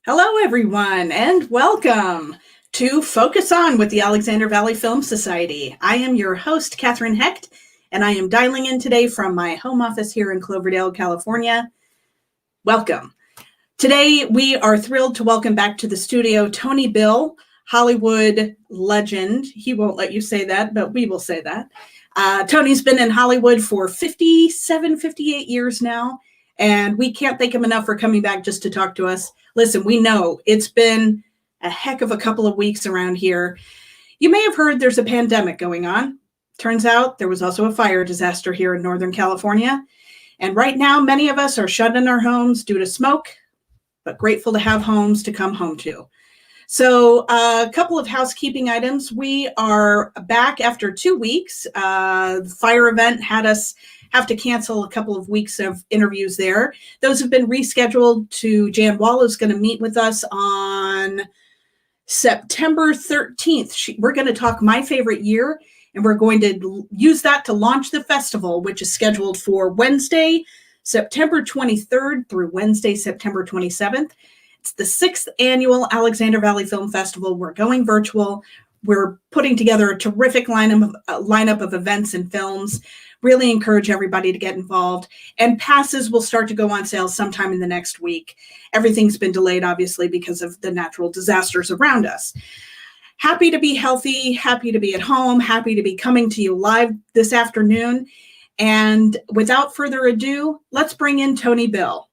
Hello, everyone, and welcome to Focus On with the Alexander Valley Film Society. I am your host, Catherine Hecht, and I am dialing in today from my home office here in Cloverdale, California. Welcome. Today, we are thrilled to welcome back to the studio Tony Bill, Hollywood legend. He won't let you say that, but we will say that. Tony's been in Hollywood for 57, 58 years now, and we can't thank him enough for coming back just to talk to us. Listen, we know it's been a heck of a couple of weeks around here. You may have heard there's a pandemic going on. Turns out there was also a fire disaster here in Northern California. And right now, many of us are shut in our homes due to smoke, but grateful to have homes to come home to. So a couple of housekeeping items. We are back after 2 weeks. The fire event had us have to cancel a couple of weeks of interviews there. Those have been rescheduled to Jan Wall, who's going to meet with us on September 13th. We're going to talk My Favorite Year, and we're going to use that to launch the festival, which is scheduled for Wednesday, September 23rd through Wednesday, September 27th. It's the 6th annual Alexander Valley Film Festival. We're going virtual. We're putting together a terrific lineup of events and films. Really encourage everybody to get involved. And passes will start to go on sale sometime in the next week. Everything's been delayed, obviously, because of the natural disasters around us. Happy to be healthy, happy to be at home, happy to be coming to you live this afternoon. And without further ado, let's bring in Tony Bill.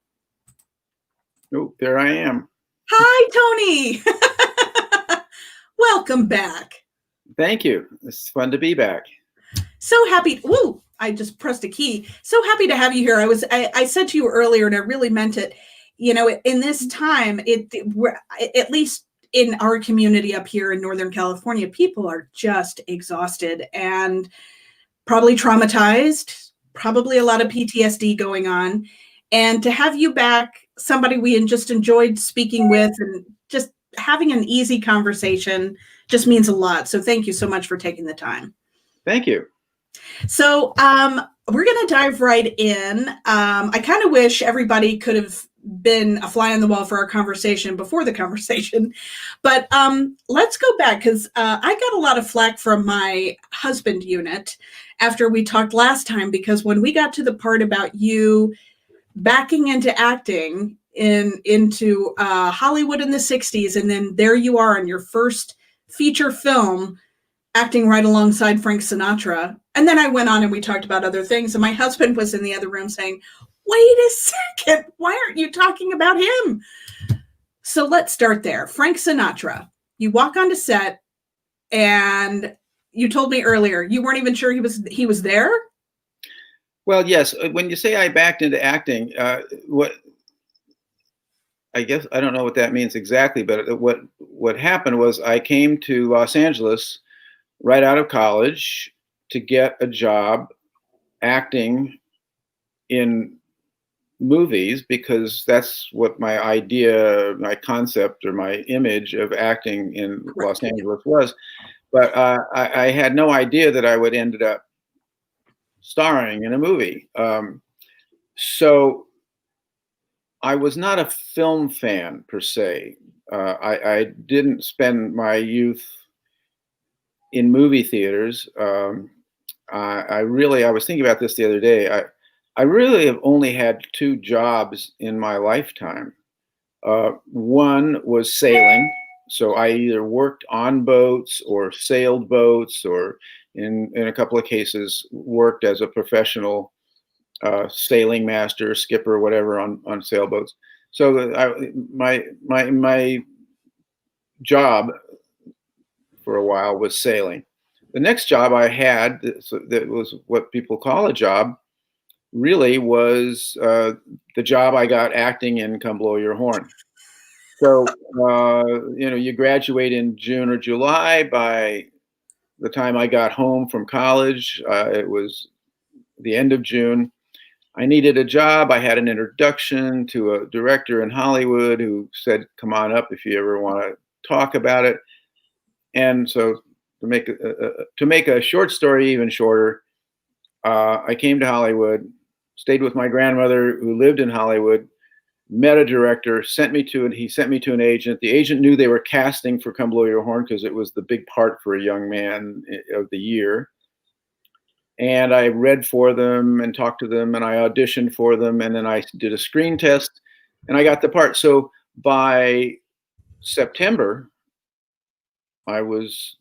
Oh, there I am. Hi, Tony. Welcome back. Thank you. It's fun to be back. So happy. Woo, I just pressed a key. So happy to have you here. I said to you earlier, and I really meant it, you know, in this time, we're, at least in our community up here in Northern California, people are just exhausted and probably traumatized, probably a lot of PTSD going on. And to have you back, somebody we just enjoyed speaking with and just having an easy conversation just means a lot. So thank you so much for taking the time. Thank you. So we're going to dive right in. I kind of wish everybody could have been a fly on the wall for our conversation before the conversation. But let's go back because I got a lot of flack from my husband unit after we talked last time, because when we got to the part about you backing into acting into Hollywood in the 60s, and then there you are in your first feature film acting right alongside Frank Sinatra. And then I went on and we talked about other things, and my husband was in the other room saying, wait a second, why aren't you talking about him? So let's start there. Frank Sinatra, you walk onto set, and you told me earlier you weren't even sure he was there. Well, yes. When you say I backed into acting, what I guess I don't know what that means exactly, but what happened was I came to Los Angeles right out of college to get a job acting in movies, because that's what my idea, my concept, or my image of acting in Los Angeles was. But I had no idea that I would end up starring in a movie. So I was not a film fan per se. I didn't spend my youth in movie theaters. I was thinking about this the other day. I really have only had two jobs in my lifetime. One was sailing. So I either worked on boats or sailed boats, or in a couple of cases worked as a professional sailing master, skipper, whatever, on sailboats. So my job for a while was sailing. The next job I had, that was what people call a job, really was the job I got acting in Come Blow Your Horn. So, you graduate in June or July. By the time I got home from college, it was the end of June. I needed a job. I had an introduction to a director in Hollywood who said, come on up if you ever want to talk about it. And so to make a short story even shorter, I came to Hollywood, stayed with my grandmother who lived in Hollywood. met a director, he sent me to an agent. The agent knew they were casting for Come Blow Your Horn because it was the big part for a young man of the year. And I read for them and talked to them, and I auditioned for them, and then I did a screen test, and I got the part. So by September, I was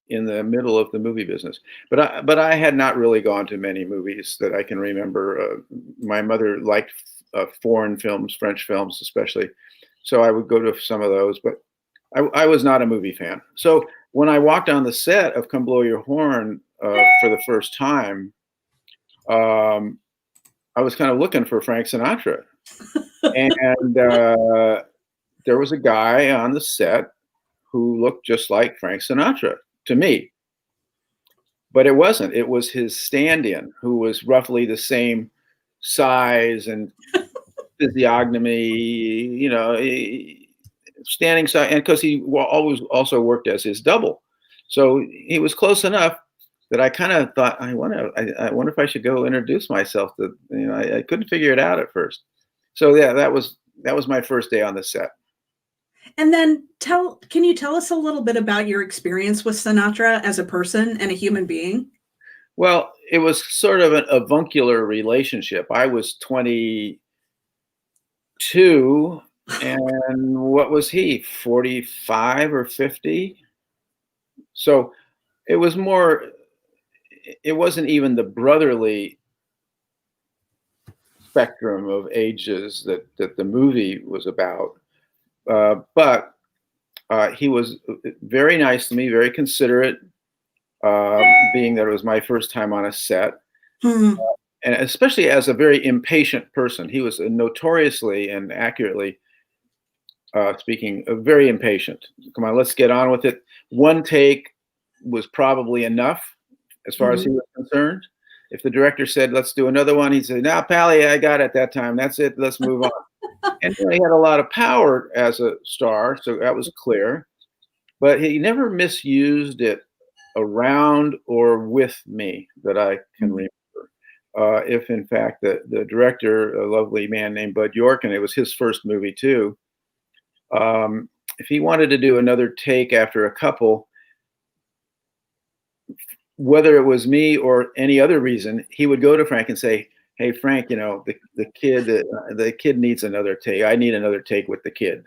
in the middle of the movie business. But I had not really gone to many movies that I can remember. My mother liked foreign films, French films especially, so I would go to some of those. But I was not a movie fan. So when I walked on the set of Come Blow Your Horn for the first time, I was kind of looking for Frank Sinatra, and there was a guy on the set who looked just like Frank Sinatra to me. But it wasn't. It was his stand-in, who was roughly the same size and physiognomy, standing side, and because he always also worked as his double, so he was close enough that I kind of thought, I wonder if I should go introduce myself. I couldn't figure it out at first. So yeah, that was my first day on the set. And then can you tell us a little bit about your experience with Sinatra as a person and a human being? Well, it was sort of an avuncular relationship. I was 22, and what was he, 45 or 50? So it was more, it wasn't even the brotherly spectrum of ages that the movie was about. But he was very nice to me, very considerate, being that it was my first time on a set. Hmm. And especially as a very impatient person. He was notoriously and accurately speaking, very impatient. Come on, let's get on with it. One take was probably enough as far as he was concerned. If the director said, let's do another one, he'd say, "Now, Pally, I got it that time. That's it. Let's move on." And he had a lot of power as a star, so that was clear. But he never misused it around or with me that I can remember. If in fact the director, a lovely man named Bud York, and it was his first movie too, if he wanted to do another take after a couple, whether it was me or any other reason, he would go to Frank and say, "Hey Frank, the kid needs another take. I need another take with the kid."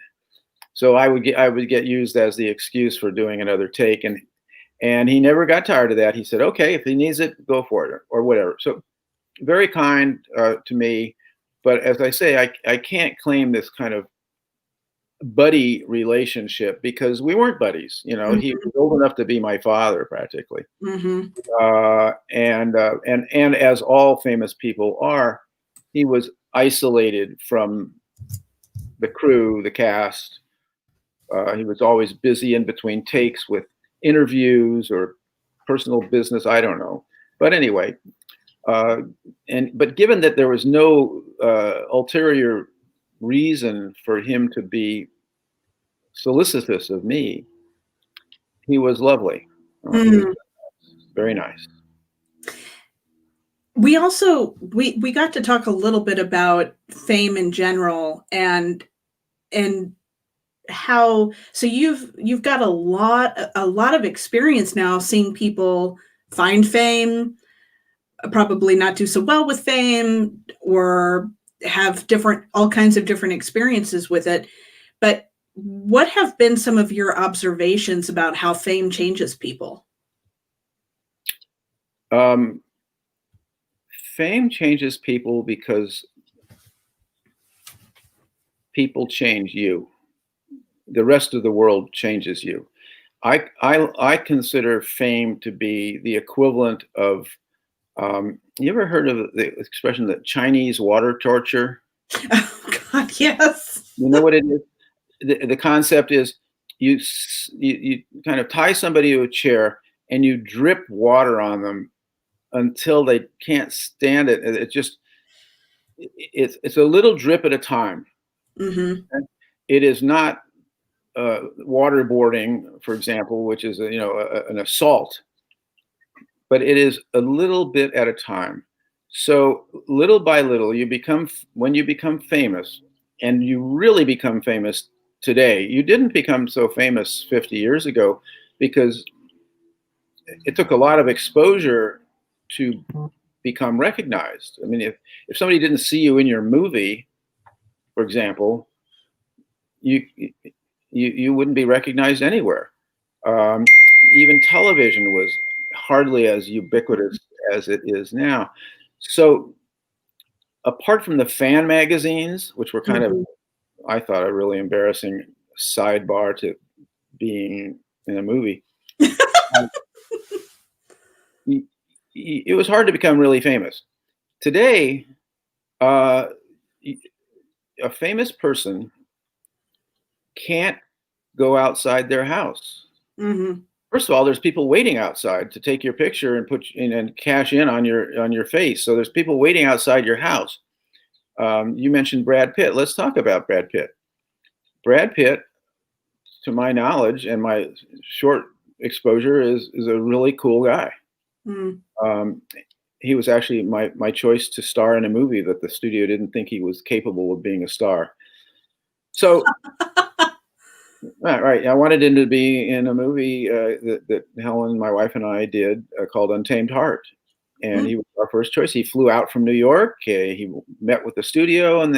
So I would get used as the excuse for doing another take, and he never got tired of that. He said, "Okay, if he needs it, go for it," or whatever. So very kind to me, but as I say, I can't claim this kind of buddy relationship because we weren't buddies. He was old enough to be my father practically, and as all famous people are, he was isolated from the crew, the cast. He was always busy in between takes with interviews or personal business. I don't know, but anyway. But given that there was no ulterior reason for him to be solicitous of me, he was lovely. He was very nice. We also we got to talk a little bit about fame in general and how, so you've got a lot of experience now seeing people find fame, probably not do so well with fame, or have all kinds of different experiences with it. But what have been some of your observations about how fame changes people? Fame changes people because people change you. The rest of the world changes you. I consider fame to be the equivalent of, you ever heard of the expression, the Chinese water torture? Oh God, yes. You know what it is? The concept is you kind of tie somebody to a chair and you drip water on them until they can't stand it. It's a little drip at a time. It is not waterboarding, for example, which is an assault, but it is a little bit at a time. So little by little, when you become famous, and you really become famous today. You didn't become so famous 50 years ago because it took a lot of exposure to become recognized. I mean, if somebody didn't see you in your movie, for example, you wouldn't be recognized anywhere. Um, Even television was hardly as ubiquitous as it is now. So apart from the fan magazines, which were kind of, Mhm. I thought, a really embarrassing sidebar to being in a movie, um, it was hard to become really famous. Today, uh, a famous person can't go outside their house. Mhm. First of all, there's people waiting outside to take your picture and put in and cash in on your face. So there's people waiting outside your house. You mentioned Brad Pitt. Let's talk about Brad Pitt. Brad Pitt, to my knowledge and my short exposure, is a really cool guy. Mm. Um, he was actually my choice to star in a movie that the studio didn't think he was capable of being a star. So, right, I wanted him to be in a movie that Helen, my wife, and I did called Untamed Heart, and Mm. he was our first choice. He flew out from New York. He met with the studio, and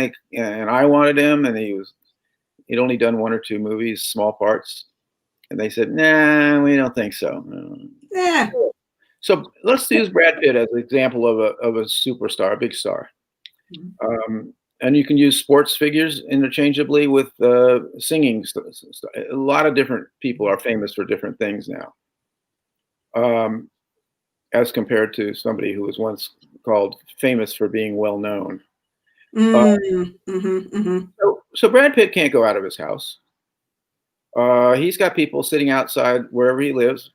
I wanted him, and he'd only done one or two movies, small parts, and they said, "Nah, we don't think so." Yeah. So let's use Brad Pitt as an example of a superstar, a big star. Mhm. And you can use sports figures interchangeably with singing. A lot of different people are famous for different things now, um, as compared to somebody who was once called famous for being well known. Uh, Mm. Mhm. Mhm. so Brad Pitt can't go out of his house. He's got people sitting outside wherever he lives,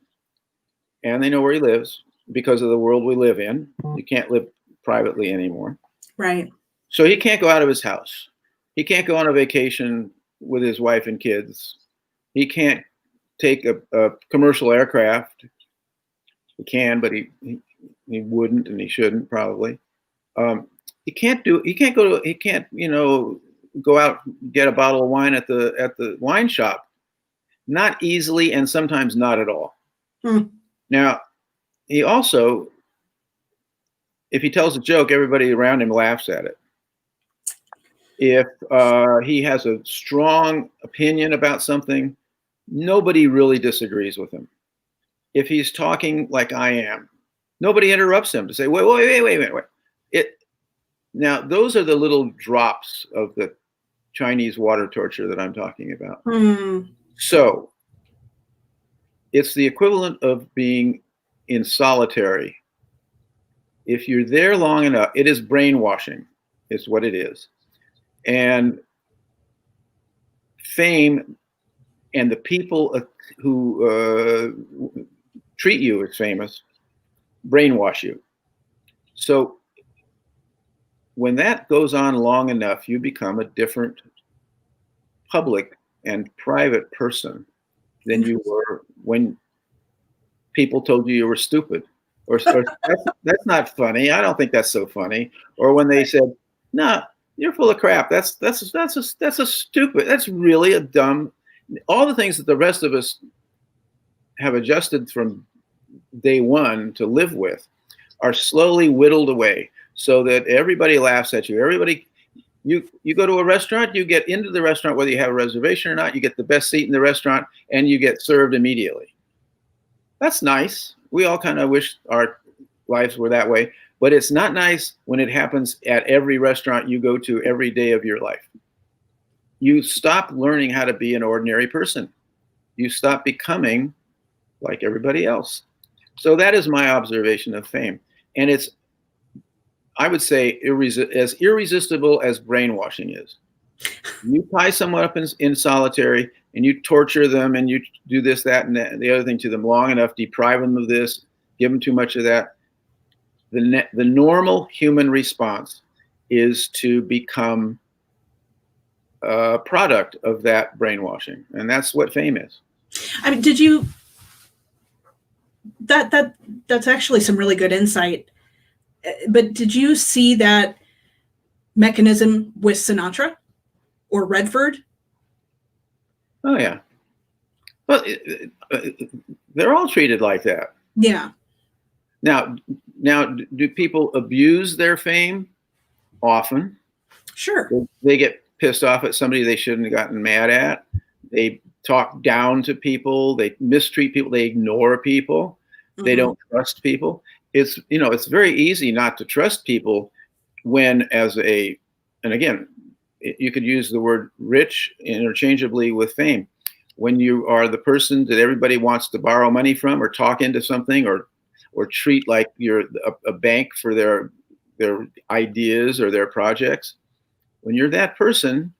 and they know where he lives because of the world we live in. You can't live privately anymore. Right. So he can't go out of his house. He can't go on a vacation with his wife and kids. He can't take a commercial aircraft. He can, but he wouldn't, and he shouldn't probably. He can't do. He can't go to. He can't go out and get a bottle of wine at the wine shop. Not easily, and sometimes not at all. Mm. Now he also, if he tells a joke, everybody around him laughs at it. If he has a strong opinion about something, nobody really disagrees with him. If he's talking like I am, nobody interrupts him to say, wait. It Now those are the little drops of the Chinese water torture that I'm talking about. Mm. So it's the equivalent of being in solitary. If you're there long enough, it is brainwashing, is what it is. And fame and the people who treat you as famous brainwash you. So when that goes on long enough, you become a different public and private person than you were when people told you were stupid, or that's not funny. I don't think that's so funny. Or when they said, "No, you're full of crap. That's a stupid. That's really a dumb." All the things that the rest of us have adjusted from day one to live with are slowly whittled away so that everybody laughs at you. You go to a restaurant, you get into the restaurant whether you have a reservation or not, you get the best seat in the restaurant, and you get served immediately. That's nice. We all kind of wish our lives were that way, but it's not nice when it happens at every restaurant you go to every day of your life. You stop learning how to be an ordinary person. You stop becoming like everybody else. So that is my observation of fame. And it's, I would say, as irresistible as brainwashing is. You tie someone up in solitary and you torture them and you do this, that, and the other thing to them long enough, deprive them of this, give them too much of that. The normal human response is to become a product of that brainwashing. And that's what fame is. I mean, did you that's actually some really good insight. But did you see that mechanism with Sinatra? or Redford. Oh yeah. Well, they're all treated like that. Yeah. Now, do people abuse their fame? Often. Sure. They get pissed off at somebody they shouldn't have gotten mad at. They talk down to people. They mistreat people. They ignore people. They don't trust people. It's very easy not to trust people when, and again, you could use the word rich interchangeably with fame. When you are the person that everybody wants to borrow money from, or talk into something, or treat like you're a bank for their ideas or their projects. When you're that person,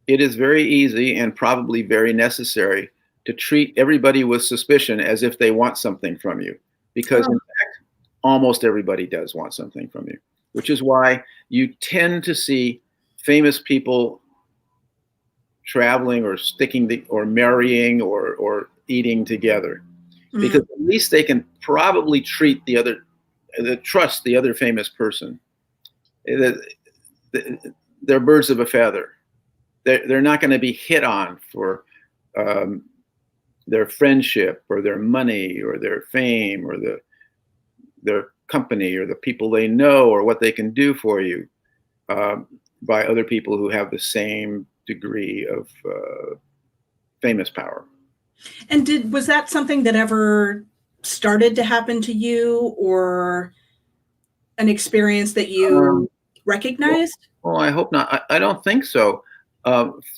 it is very easy and probably very necessary to treat everybody with suspicion, as if they want something from you, because in fact, almost everybody does want something from you, which is why you tend to see famous people traveling or or marrying or eating together, because at least they can probably trust the other famous person. They're birds of a feather. They're not going to be hit on for their friendship or their money or their fame or their company or the people they know or what they can do for you by other people who have the same degree of famous power. And was that something that ever started to happen to you, or an experience that you recognized? Well, I hope not. I don't think so.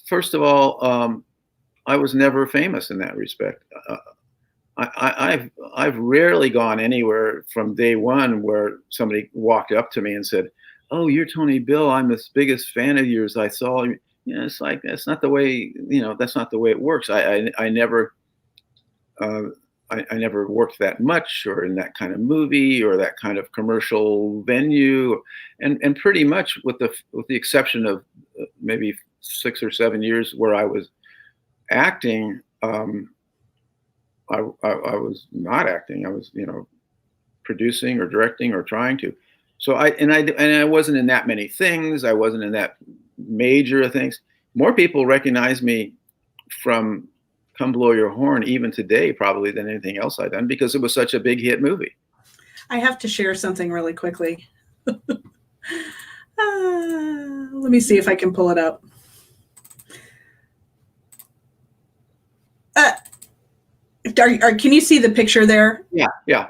First of all, I was never famous in that respect. I've rarely gone anywhere from day one where somebody walked up to me and said, "Oh, you're Tony Bill. I'm the biggest fan of yours. I saw you." It's like, that's not the way. That's not the way it works. I never. I never worked that much, or in that kind of movie, or that kind of commercial venue, and pretty much with the exception of maybe 6 or 7 years where I was acting, I was not acting. I was producing or directing or trying to. So I wasn't in that many things. I wasn't in that major of things. More people recognize me from Come Blow Your Horn even today probably than anything else I've done, because it was such a big hit movie. I have to share something really quickly. Let me see if I can pull it up. Can you see the picture there? Yeah.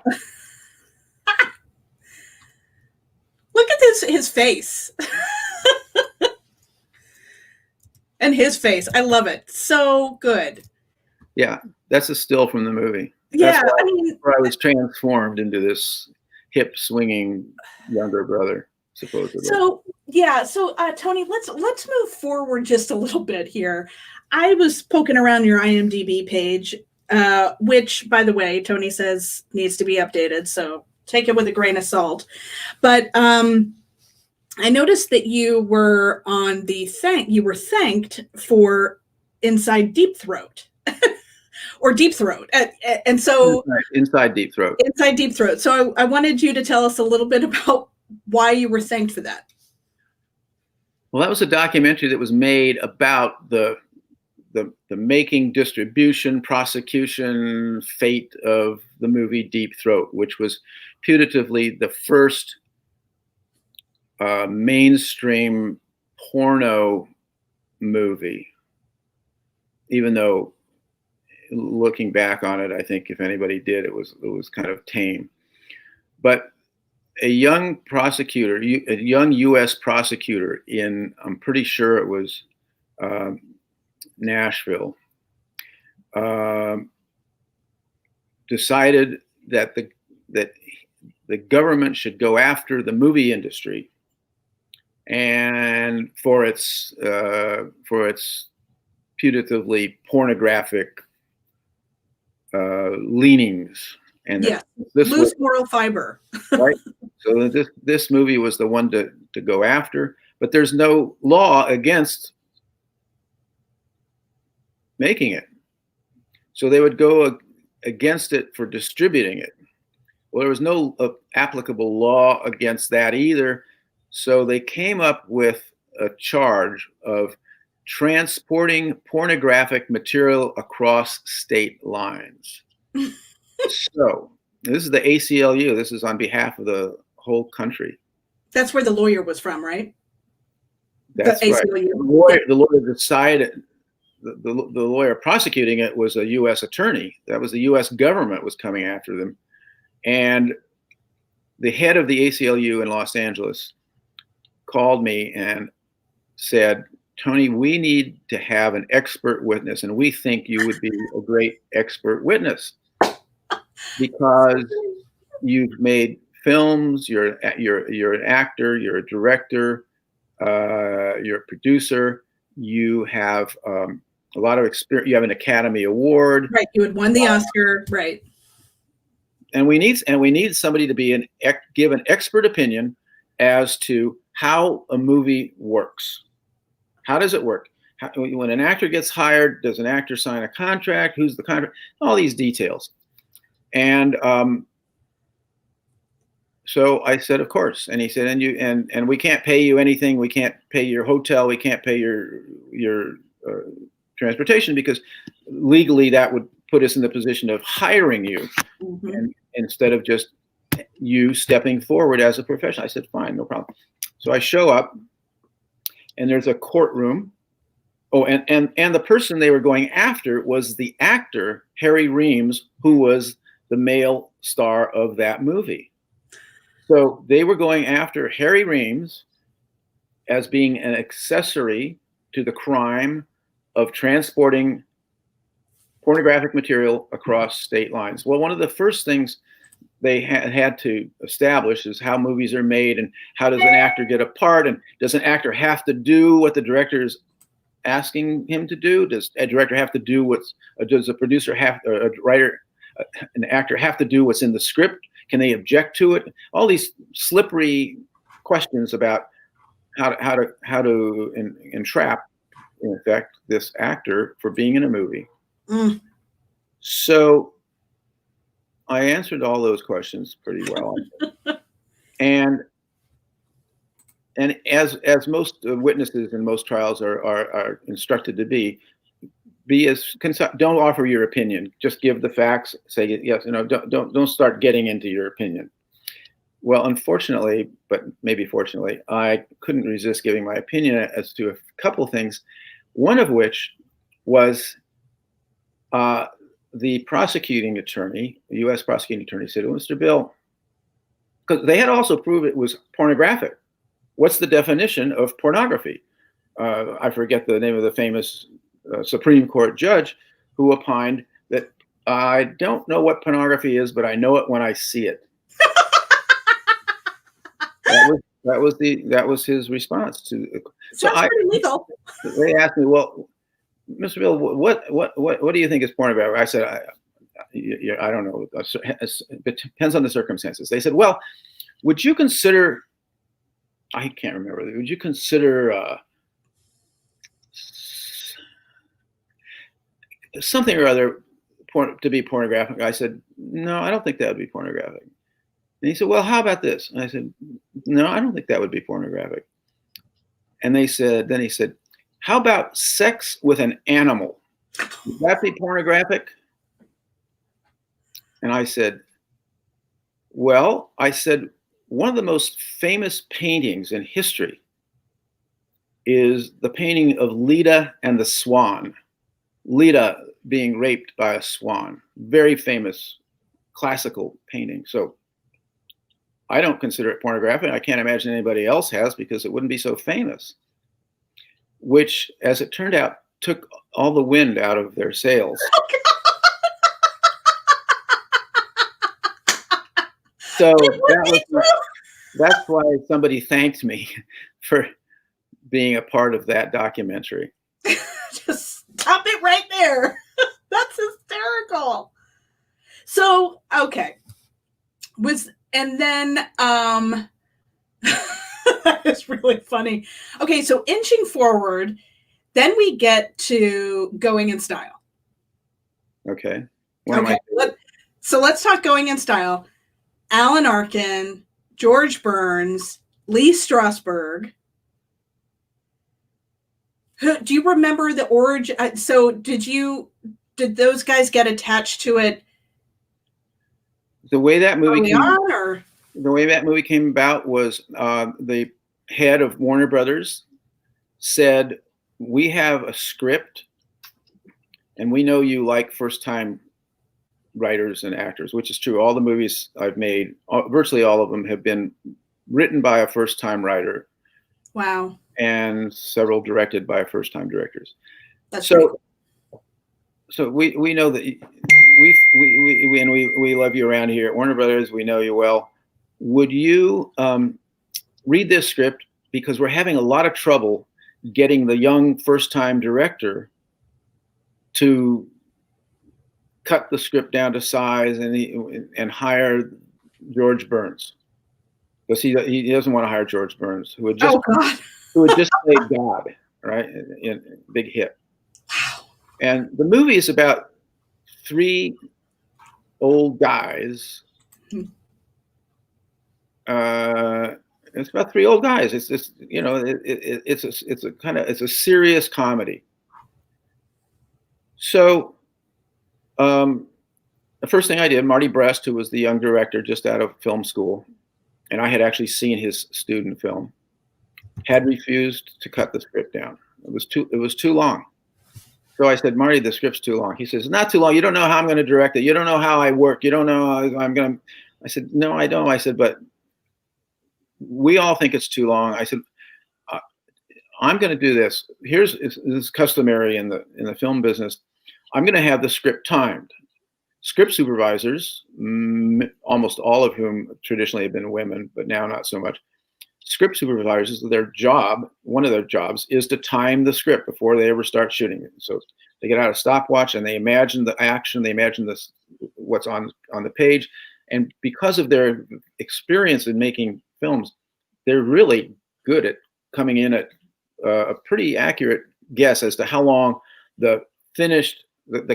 Look at his face. And his face. I love it. So good. Yeah, that's a still from the movie. Yeah, where I was transformed into this hip swinging younger brother, supposedly. So Tony, let's move forward just a little bit here. I was poking around your IMDb page, which, by the way, Tony says needs to be updated, so take it with a grain of salt. But I noticed that you were on you were thanked for Inside Deep Throat. Or Deep Throat. And so Inside Deep Throat. Inside Deep Throat. So I wanted you to tell us a little bit about why you were thanked for that. Well, that was a documentary that was made about the making, distribution, prosecution, fate of the movie Deep Throat, which was putatively the first mainstream porno movie, even though, looking back on it, I think if anybody did, it was kind of tame. But a young prosecutor, a young U.S. prosecutor in, I'm pretty sure it was Nashville, decided that the government should go after the movie industry and for its putatively pornographic leanings, and loose moral fiber. Right. So this movie was the one to go after, but there's no law against making it, so they would go against it for distributing it. Well, there was no applicable law against that either, so they came up with a charge of transporting pornographic material across state lines. So this is the ACLU. This is on behalf of the whole country. That's where the lawyer was from, right? That's the right. ACLU. The lawyer decided. The lawyer prosecuting it was a U.S. attorney. That was the U.S. government was coming after them, and the head of the ACLU in Los Angeles called me and said, "Tony, we need to have an expert witness, and we think you would be a great expert witness because you've made films. You're an actor. You're a director. You're a producer. You have a lot of experience. You have an Academy Award. Right. You had won the Oscar. Right. And we need somebody to give an expert opinion as to how a movie works. How does it work? When an actor gets hired, does an actor sign a contract? Who's the contract? All these details. And so I said, of course. And he said, and we can't pay you anything. We can't pay your hotel. We can't pay your transportation because legally that would put us in the position of hiring you, and instead of just you stepping forward as a professional. I said, fine, no problem. So I show up, and there's a courtroom. Oh, and the person they were going after was the actor Harry Reams, who was the male star of that movie. So they were going after Harry Reams as being an accessory to the crime of transporting pornographic material across state lines. Well, one of the first things they had to establish is how movies are made and how does an actor get a part, and does an actor have to do what the director is asking him to do? Does a director have to do does a producer have, or a writer, an actor have to do what's in the script? Can they object to it? All these slippery questions about how to entrap, in effect, this actor for being in a movie. So I answered all those questions pretty well. and as most witnesses in most trials are instructed to be as don't offer your opinion. Just give the facts. Say yes, don't start getting into your opinion. Well, unfortunately, but maybe fortunately, I couldn't resist giving my opinion as to a couple of things. One of which was the prosecuting attorney, the U.S. prosecuting attorney, said, well, Mr. Bill, because they had also proved it was pornographic. What's the definition of pornography? I forget the name of the famous Supreme Court judge who opined that I don't know what pornography is, but I know it when I see it. That was his response to. Sounds pretty legal. They asked me, well, Mr. Bill, what do you think is pornography? I said, I don't know. It depends on the circumstances. They said, well, would you consider? I can't remember. Would you consider something or other to be pornographic? I said, no, I don't think that would be pornographic. And he said, well, how about this? And I said, no, I don't think that would be pornographic. And then he said, how about sex with an animal? Would that be pornographic? And I said, well, one of the most famous paintings in history is the painting of Leda and the Swan. Leda being raped by a swan. Very famous classical painting. So I don't consider it pornographic. I can't imagine anybody else has, because it wouldn't be so famous. Which, as it turned out, took all the wind out of their sails. So that's why somebody thanked me for being a part of that documentary. Just stop it right there. That's hysterical. So, okay. And then that is really funny. Okay, so inching forward, then we get to Going in Style. Okay. So let's talk Going in Style. Alan Arkin, George Burns, Lee Strasberg. Do you remember the origin? So did those guys get attached to it The way that movie early on, or? the way that movie came about was the head of Warner Brothers said, "We have a script, and we know you like first-time writers and actors," which is true. All the movies I've made, virtually all of them, have been written by a first-time writer. Wow. And several directed by first-time directors. That's pretty cool. So we know that we love you around here at Warner Brothers. We know you well. Would you read this script, because we're having a lot of trouble getting the young first-time director to cut the script down to size and hire George Burns, because he doesn't want to hire George Burns, who had just played God, right, in big hit. Wow. And the movie is about three old guys. It's about three old guys. It's just, it's a serious comedy. So the first thing I did, Marty Brest, who was the young director just out of film school, and I had actually seen his student film, had refused to cut the script down. It was too long. So I said, "Marty, the script's too long." He says, "Not too long. You don't know how I'm going to direct it. You don't know how I work. You don't know how I'm going to." I said, "No, I don't." I said, "But we all think it's too long." I said, "I'm going to do this. This is customary in the film business. I'm going to have the script timed. Script supervisors, almost all of whom traditionally have been women, but now not so much. Script supervisors, one of their jobs is to time the script before they ever start shooting it. So they get out a stopwatch and they imagine the action, they imagine what's on the page. And because of their experience in making films, they're really good at coming in at a pretty accurate guess as to how long the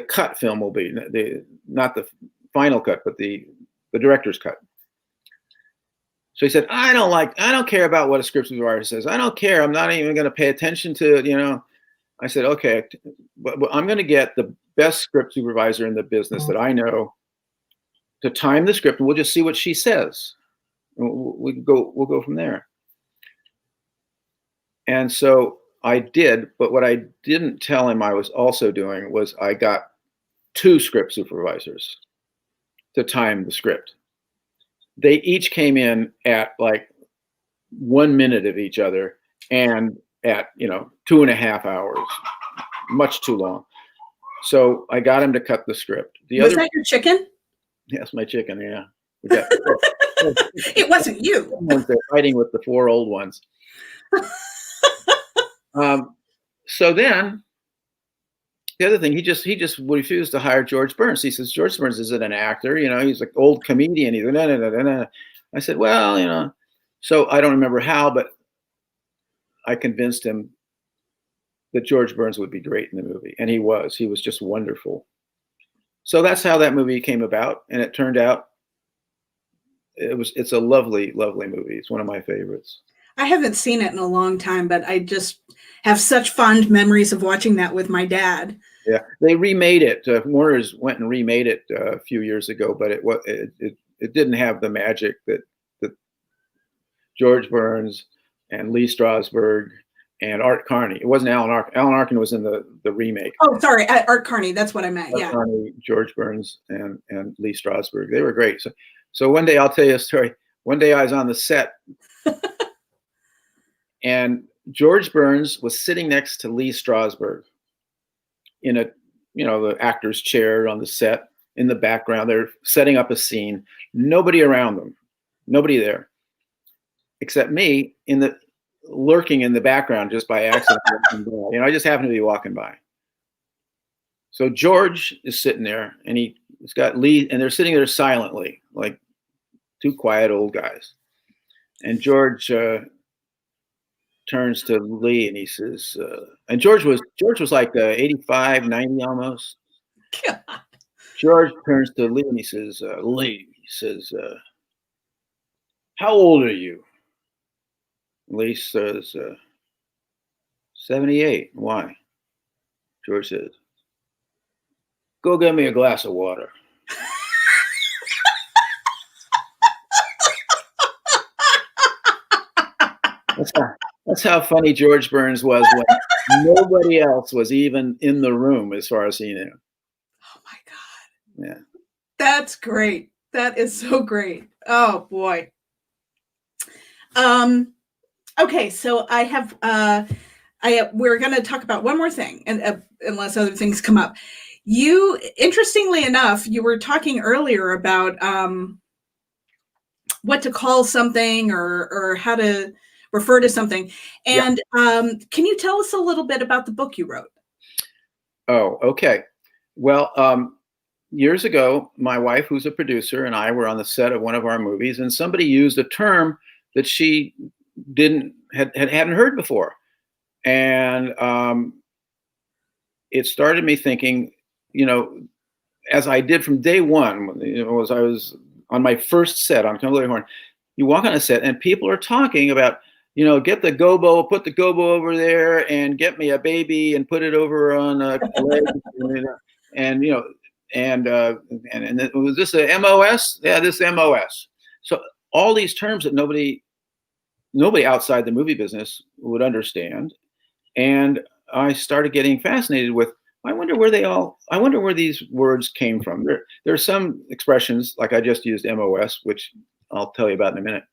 cut film will be, not the final cut, but the director's cut. So he said, I don't care about what a script supervisor says. I don't care. I'm not even going to pay attention to, I said, okay, but I'm going to get the best script supervisor in the business that I know to time the script, and we'll just see what she says. We'll go from there. And so I did, but what I didn't tell him I was also doing was I got two script supervisors to time the script. They each came in at like 1 minute of each other and at 2.5 hours, much too long. So I got him to cut the script. Was that your chicken? Yes, my chicken. Yeah, it wasn't you. They're fighting with the four old ones. So then the other thing, he just refused to hire George Burns. He says, George Burns isn't an actor, he's an old comedian. He's no. I said, well, so I don't remember how, but I convinced him that George Burns would be great in the movie. And he was just wonderful. So that's how that movie came about. And it turned out it's a lovely, lovely movie. It's one of my favorites. I haven't seen it in a long time, but I just have such fond memories of watching that with my dad. Yeah, they remade it. Warner's went and remade it a few years ago, but it didn't have the magic that George Burns and Lee Strasberg and Art Carney. It wasn't Alan Arkin. Alan Arkin was in the remake. Oh, sorry, Art Carney. That's what I meant. Art Carney, George Burns, and Lee Strasberg. They were great. So one day, I'll tell you a story. One day I was on the set. And George Burns was sitting next to Lee Strasberg in the actor's chair on the set in the background. They're setting up a scene. Nobody around them, nobody there, except me lurking in the background just by accident. I just happened to be walking by. So George is sitting there, and he's got Lee, and they're sitting there silently, like two quiet old guys. And George turns to Lee and he says, and George was like 85, 90 almost. God. George turns to Lee and he says, how old are you? Lee says, 78. Why? George says, go get me a glass of water. That's how funny George Burns was when nobody else was even in the room as far as he knew. Oh my God. Yeah. That's great. That is so great. Oh boy. Okay, so we're going to talk about one more thing, and unless other things come up. You, interestingly enough, you were talking earlier about what to call something or how to refer to something. And can you tell us a little bit about the book you wrote? Oh, okay. Well, years ago, my wife, who's a producer, and I were on the set of one of our movies, and somebody used a term that she hadn't heard before, and it started me thinking, as I did from day one, as I was on my first set on Come Horn, you walk on a set and people are talking about, get the gobo, put the gobo over there, and get me a baby and put it over on a leg, and was this a MOS? Yeah, this MOS. So all these terms that nobody outside the movie business would understand, and I started getting fascinated with. I wonder where these words came from. There are some expressions, like I just used MOS, which I'll tell you about in a minute.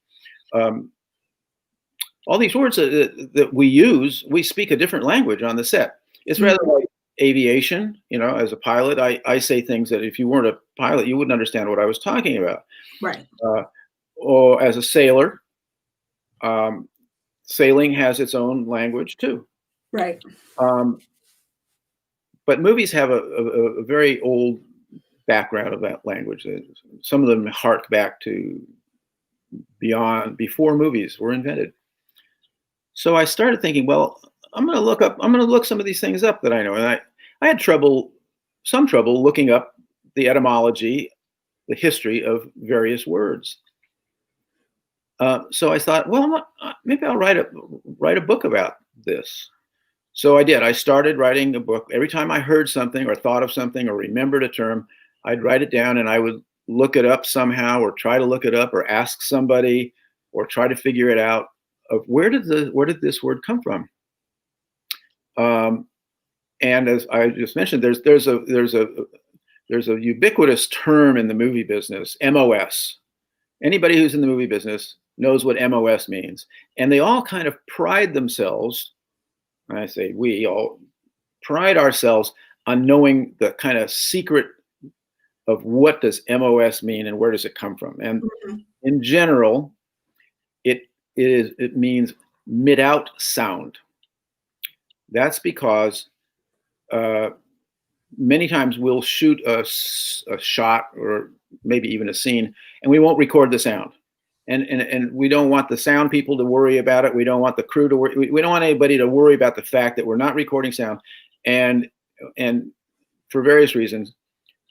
All these words that we use, we speak a different language on the set. It's rather like aviation. As a pilot, I say things that if you weren't a pilot, you wouldn't understand what I was talking about. Right. Or as a sailor, sailing has its own language too. Right. But movies have a very old background of that language. Some of them hark back to before movies were invented. So I started thinking, well, I'm going to look some of these things up that I know. And I had some trouble looking up the etymology, the history of various words. So I thought, well, maybe I'll write a book about this. So I did. I started writing a book. Every time I heard something or thought of something or remembered a term, I'd write it down and I would look it up somehow, or try to look it up, or ask somebody, or try to figure it out of where did this word come from. And as I just mentioned, there's a ubiquitous term in the movie business, MOS. Anybody who's in the movie business knows what MOS means, and they all kind of pride themselves. I say we all pride ourselves on knowing the kind of secret of what does MOS mean and where does it come from. And in general, it means mid-out sound. That's because many times we'll shoot a shot or maybe even a scene, and we won't record the sound. And we don't want the sound people to worry about it. We don't want the crew to worry. We don't want anybody to worry about the fact that we're not recording sound, and for various reasons.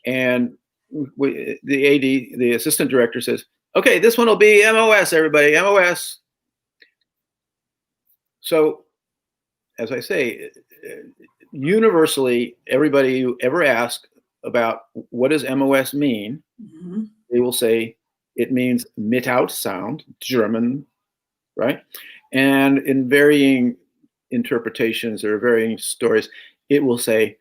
And the AD, the assistant director, says, "Okay, this one will be MOS, everybody, MOS." So, as I say, universally, everybody who ever asks about what does MOS mean, they will say, it means mit-out sound, German, right? And in varying interpretations or varying stories, they will say,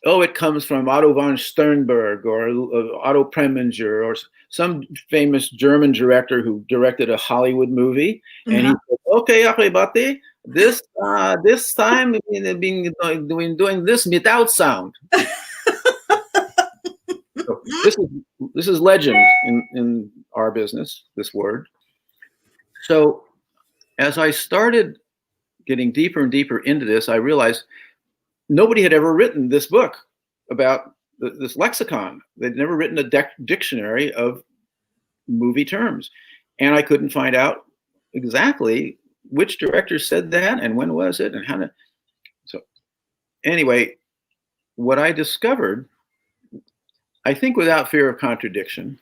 oh, it comes from Otto von Sternberg or Otto Preminger or some famous German director who directed a Hollywood movie. And he said, okay, everybody, this time we've been doing this mit-out sound. So this is legend in our business, this word. So as I started getting deeper and deeper into this, I realized nobody had ever written this book about this lexicon. They'd never written a dictionary of movie terms. And I couldn't find out exactly which director said that and when was it and how to. So anyway, what I discovered, I think without fear of contradiction,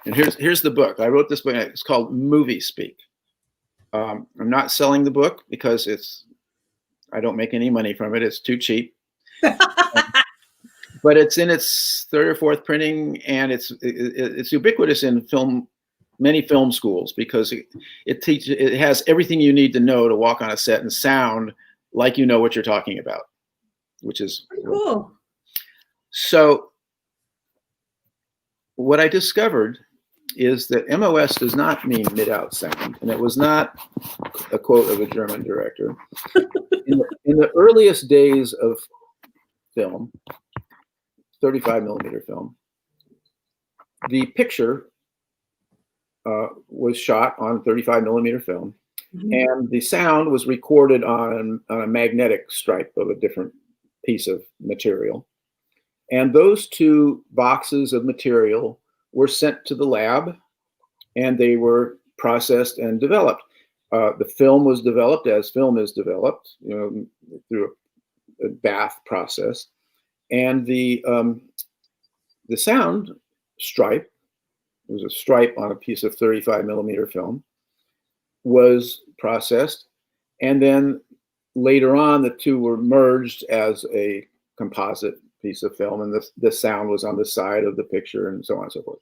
and here's the book. I wrote this book. It's called Movie Speak. I'm not selling the book because I don't make any money from it. It's too cheap. But it's in its third or fourth printing, and it's ubiquitous in many film schools, because it has everything you need to know to walk on a set and sound like you know what you're talking about, which is cool. So what I discovered is that MOS does not mean mid-out sound, and it was not a quote of a German director. In the earliest days of film, 35 millimeter film, the picture was shot on 35 millimeter film, and the sound was recorded on a magnetic stripe of a different piece of material. And those two boxes of material were sent to the lab, and they were processed and developed. The film was developed as film is developed, through a bath process, and the sound stripe, it was a stripe on a piece of 35 millimeter film, was processed, and then later on the two were merged as a composite piece of film, and the sound was on the side of the picture, and so on and so forth.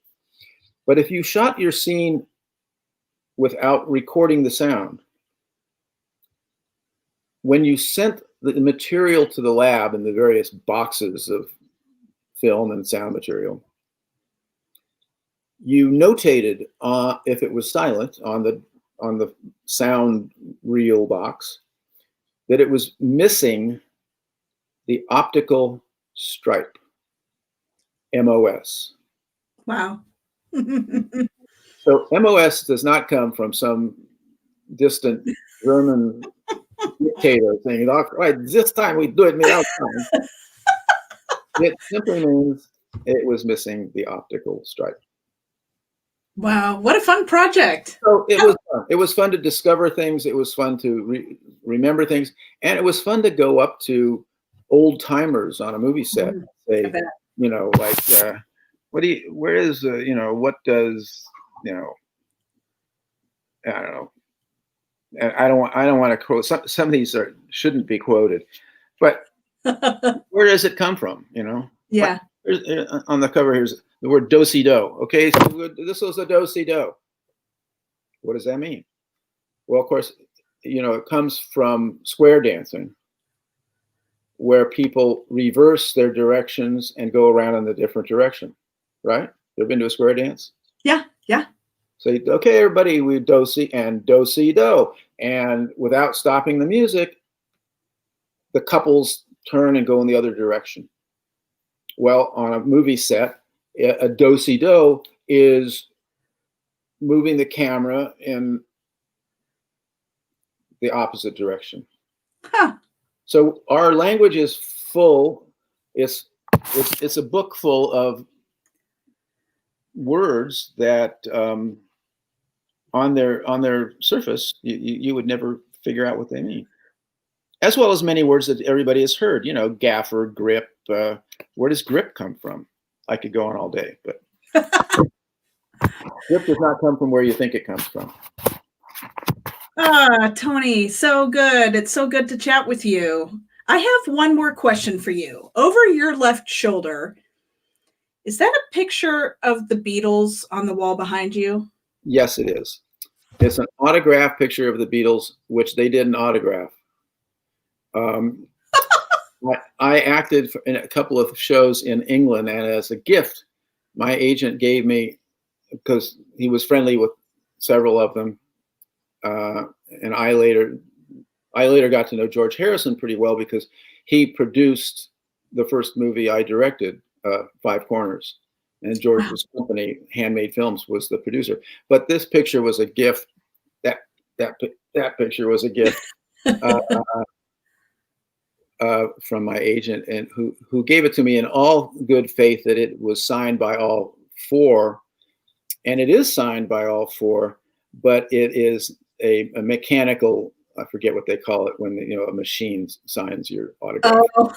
But if you shot your scene without recording the sound, when you sent the material to the lab in the various boxes of film and sound material, you notated if it was silent on the sound reel box that it was missing the optical stripe, MOS. Wow. So MOS does not come from some distant German dictator saying, "All right, this time we do it without time." It simply means it was missing the optical stripe. Wow, what a fun project. So it was fun. It was fun to discover things. It was fun to remember things. And it was fun to go up to old timers on a movie set and say, like, where is, what does, I don't know. I don't want to quote, some of these shouldn't be quoted, but where does it come from? Yeah. On the cover, here's the word do-si-do. Okay, so this was a do-si-do. What does that mean? Well, of course, it comes from square dancing, where people reverse their directions and go around in a different direction, right? You ever been to a square dance? Yeah, yeah. So, okay, everybody, we do-si and do-si-do. And without stopping the music, the couples turn and go in the other direction. Well, on a movie set, a do-si-do is moving the camera in the opposite direction. Huh. So our language is full. It's a book full of words that on their surface you would never figure out what they mean, as well as many words that everybody has heard. Gaffer, grip. Where does grip come from? I could go on all day, but grip does not come from where you think it comes from. Tony, so good. It's so good to chat with you. I have one more question for you. Over your left shoulder, is that a picture of the Beatles on the wall behind you? Yes, it is. It's an autograph picture of the Beatles, which they didn't autograph. I acted in a couple of shows in England, and as a gift, my agent gave me, because he was friendly with several of them, and I later got to know George Harrison pretty well, because he produced the first movie I directed, Five Corners, and George's company, Handmade Films, was the producer. But this picture was a gift. That picture was a gift. From my agent, and who gave it to me in all good faith that it was signed by all four, and it is signed by all four, but it is a mechanical, I forget what they call it, when a machine signs your autograph. Oh.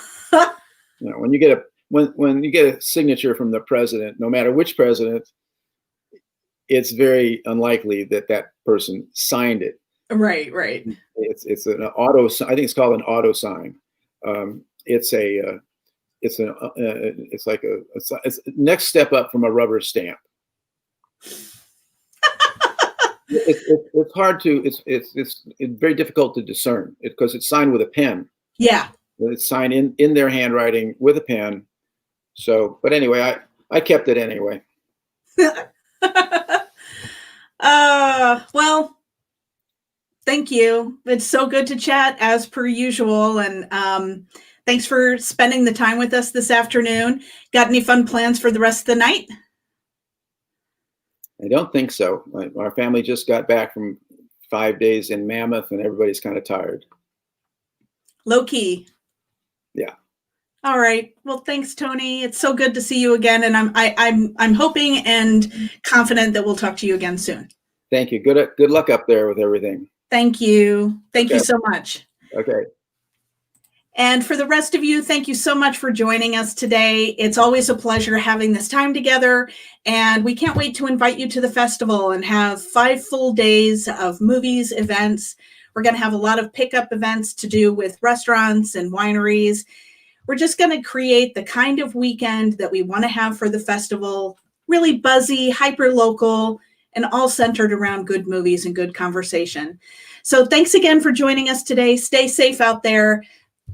When you get a signature from the president, no matter which president, it's very unlikely that person signed it. Right, right. It's an auto. I think it's called an auto sign. It's it's next step up from a rubber stamp. It's hard to it's very difficult to discern because it's signed with a pen. Yeah. It's signed in their handwriting with a pen. So, but anyway, I kept it anyway. Well, thank you. It's so good to chat as per usual. And thanks for spending the time with us this afternoon. Got any fun plans for the rest of the night? I don't think so. Our family just got back from 5 days in Mammoth, and everybody's kind of tired. Low key. Yeah. All right. Well, thanks, Tony. It's so good to see you again, and I'm hoping and confident that we'll talk to you again soon. Thank you. Good luck up there with everything. Thank you. Thank you so much. Okay. And for the rest of you, thank you so much for joining us today. It's always a pleasure having this time together, and we can't wait to invite you to the festival and have 5 full days of movies, events. We're going to have a lot of pickup events to do with restaurants and wineries. We're just going to create the kind of weekend that we want to have for the festival, really buzzy, hyper-local, and all centered around good movies and good conversation. So thanks again for joining us today. Stay safe out there.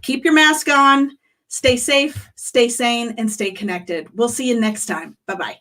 Keep your mask on, stay safe, stay sane, and stay connected. We'll see you next time. Bye-bye.